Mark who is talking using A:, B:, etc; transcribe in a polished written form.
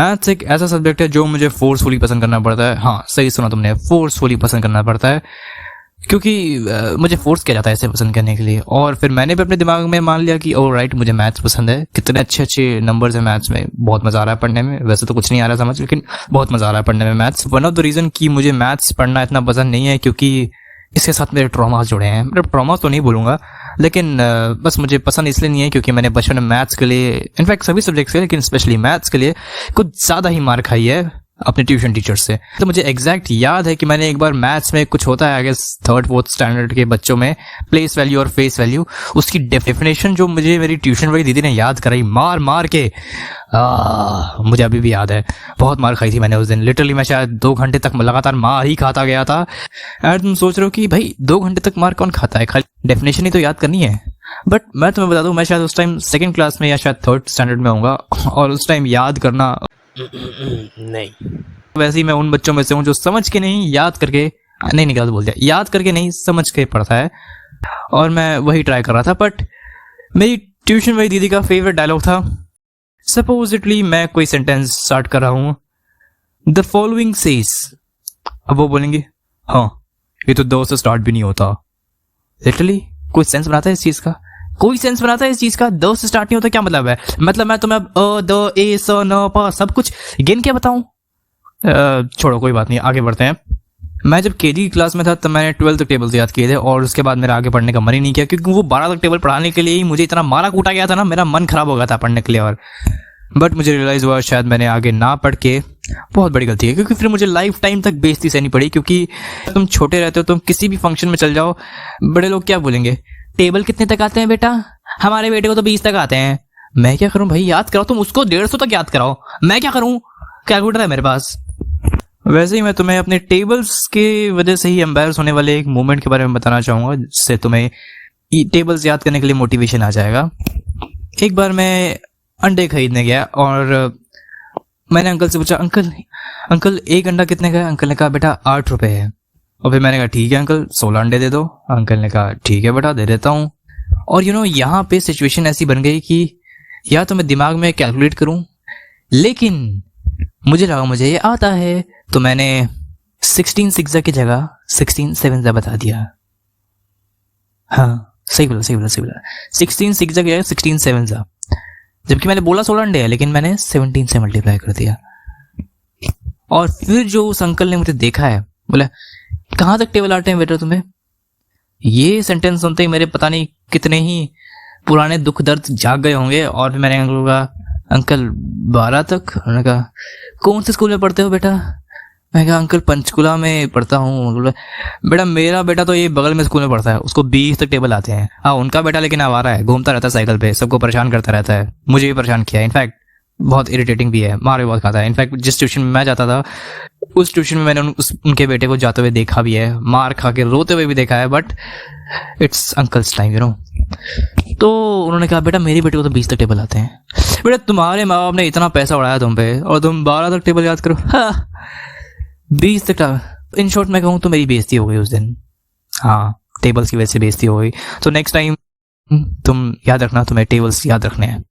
A: Maths एक ऐसा subject है जो मुझे फोर्सफुली पसंद करना पड़ता है। हाँ, सही सुना तुमने, फोर्सफुली पसंद करना पड़ता है, क्योंकि मुझे फोर्स किया जाता है इसे पसंद करने के लिए। और फिर मैंने भी अपने दिमाग में मान लिया कि ओह राइट, मुझे मैथ्स पसंद है। कितने अच्छे अच्छे नंबर्स हैं मैथ्स में, बहुत मजा आ रहा है पढ़ने में। वैसे तो कुछ नहीं आ रहा समझ, लेकिन बहुत मजा आ रहा है पढ़ने में maths. One of the reason कि मुझे मैथ्स पढ़ना इतना पसंद नहीं है क्योंकि इसके साथ मेरे ट्रॉमास जुड़े हैं। मतलब ट्रॉमास तो नहीं बोलूंगा, लेकिन बस मुझे पसंद इसलिए नहीं है क्योंकि मैंने बचपन में मैथ्स के लिए, इनफैक्ट सभी सब्जेक्ट्स के लेकिन स्पेशली मैथ्स के लिए कुछ ज़्यादा ही मार खाई है अपने ट्यूशन टीचर से। तो मुझे एग्जैक्ट याद है कि मैंने एक बार मैथ्स में कुछ होता है I guess 3rd 4th standard के बच्चों में, प्लेस वैल्यू और फेस वैल्यू, उसकी डेफिनेशन जो मुझे मेरी ट्यूशन वाली दीदी ने याद कराई मार मार के, मुझे अभी भी याद है। बहुत मार खाई थी मैंने उस दिन। लिटरली मैं शायद 2 घंटे तक लगातार मार ही खाता गया था। और तुम सोच रहे हो कि भाई 2 घंटे तक मार कौन खाता है, खाली डेफिनेशन ही तो याद करनी है। बट मैं तुम्हें बता दूं, मैं शायद उस टाइम 2nd क्लास में या शायद 3rd स्टैंडर्ड में होऊंगा, और उस टाइम याद करना
B: नहीं।
A: वैसे ही मैं उन बच्चों में से हूँ जो समझ के नहीं, याद करके नहीं निकाल बोल दिया, याद करके नहीं समझ के पढ़ता है। और मैं वही ट्राई कर रहा था। बट मेरी ट्यूशन वाली दीदी का फेवरेट डायलॉग था, सपोजिटली मैं कोई सेंटेंस स्टार्ट कर रहा हूँ, द फॉलोइंग सेज। अब वो बोलेंगे हाँ ये तो 2 से स्टार्ट भी नहीं होता। लिटरली कोई सेंस बनाता है इस चीज का? कोई सेंस बनाता है इस चीज का? 2 से स्टार्ट नहीं होता क्या मतलब है? मतलब मैं तुम्हें अ द ए स न प सब कुछ गिन के बताऊं? छोड़ो कोई बात नहीं, आगे बढ़ते हैं। मैं जब केजी की क्लास में था तब मैंने 12 तक टेबल्स याद किए थे, और उसके बाद मेरा आगे पढ़ने का मन ही नहीं किया, क्योंकि वो 12 तक टेबल पढ़ाने के लिए ही मुझे इतना मारा कूटा गया था ना, मेरा मन खराब हो गया था पढ़ने के लिए। और बट मुझे रियलाइज हुआ शायद मैंने आगे ना पढ़ के बहुत बड़ी गलती है, क्योंकि फिर मुझे लाइफ टाइम तक बेइज्जती सहनी पड़ी। क्योंकि तुम छोटे रहते हो, तुम किसी भी फंक्शन में चल जाओ, बड़े लोग क्या बोलेंगे, टेबल कितने तक आते हैं बेटा? हमारे बेटे को तो 20 तक आते हैं। मैं क्या करूं भाई, याद कराओ, तुम उसको 150 तक याद कराओ, मैं क्या करूं? कैलकुलेटर है मेरे पास। वैसे ही मैं तुम्हें अपने टेबल्स के वजह से ही एम्बैरस होने वाले एक मोमेंट के बारे में बताना चाहूंगा, जिससे तुम्हें टेबल्स याद करने के लिए मोटिवेशन आ जाएगा। एक बार मैं अंडे खरीदने गया और मैंने अंकल से पूछा, अंकल एक अंडा कितने का है? अंकल ने कहा बेटा 8 रुपए है। और फिर मैंने कहा ठीक है अंकल, 16 अंडे दे दो। अंकल ने कहा ठीक है बेटा, दे देता हूँ। और यहाँ पे सिचुएशन ऐसी बन गई कि या तो मैं दिमाग में कैलकुलेट करूं, लेकिन मुझे लगा मुझे ये आता है, तो मैंने 16 सिक्सा की जगह 16 सेवन्सा बता दिया। हाँ सही बोला 16 सिक्सा की जगह 16 सेवन्सा, जबकि मैंने बोला 16 अंडे है, लेकिन मैंने 17 से मल्टीप्लाई कर दिया। और फिर जो उस अंकल ने मुझे देखा है, बोला कहाँ तक टेबल आते हैं बेटा तुम्हें? ये सेंटेंस सुनते ही मेरे पता नहीं कितने ही पुराने दुख दर्द जाग गए होंगे। और फिर मैंने अंकल को कहा अंकल 12 तक। उन्होंने कहा कौन से स्कूल में पढ़ते हो बेटा? मैं कहा अंकल पंचकुला में पढ़ता हूँ। बेटा मेरा बेटा तो ये बगल में स्कूल में पढ़ता है, उसको 20 तक टेबल आते हैं। हाँ उनका बेटा लेकिन आवारा है, घूमता रहता है साइकिल पे, सबको परेशान करता रहता है, मुझे भी परेशान किया। इनफैक्ट बहुत इरिटेटिंग भी है, मार भी बहुत खाता है। इनफैक्ट जिस ट्यूशन में मैं जाता था उस ट्यूशन में मैंने उनके बेटे को जाते हुए देखा भी है, मार खा के रोते हुए भी देखा है। बट इट्स अंकल्स टाइम तो उन्होंने कहा बेटा मेरे बेटे को तो 20 तक टेबल आते हैं। बेटा तुम्हारे माँ बाप ने इतना पैसा उड़ाया तुम पे और तुम 12 तक टेबल याद करो। हाँ 20 तक। इन शॉर्ट मैं कहूँ तो मेरी बेइज्जती हो गई उस दिन। हाँ टेबल्स की वजह से बेइज्जती हो गई। तो नेक्स्ट टाइम तुम याद रखना, तुम्हें टेबल्स याद रखने हैं।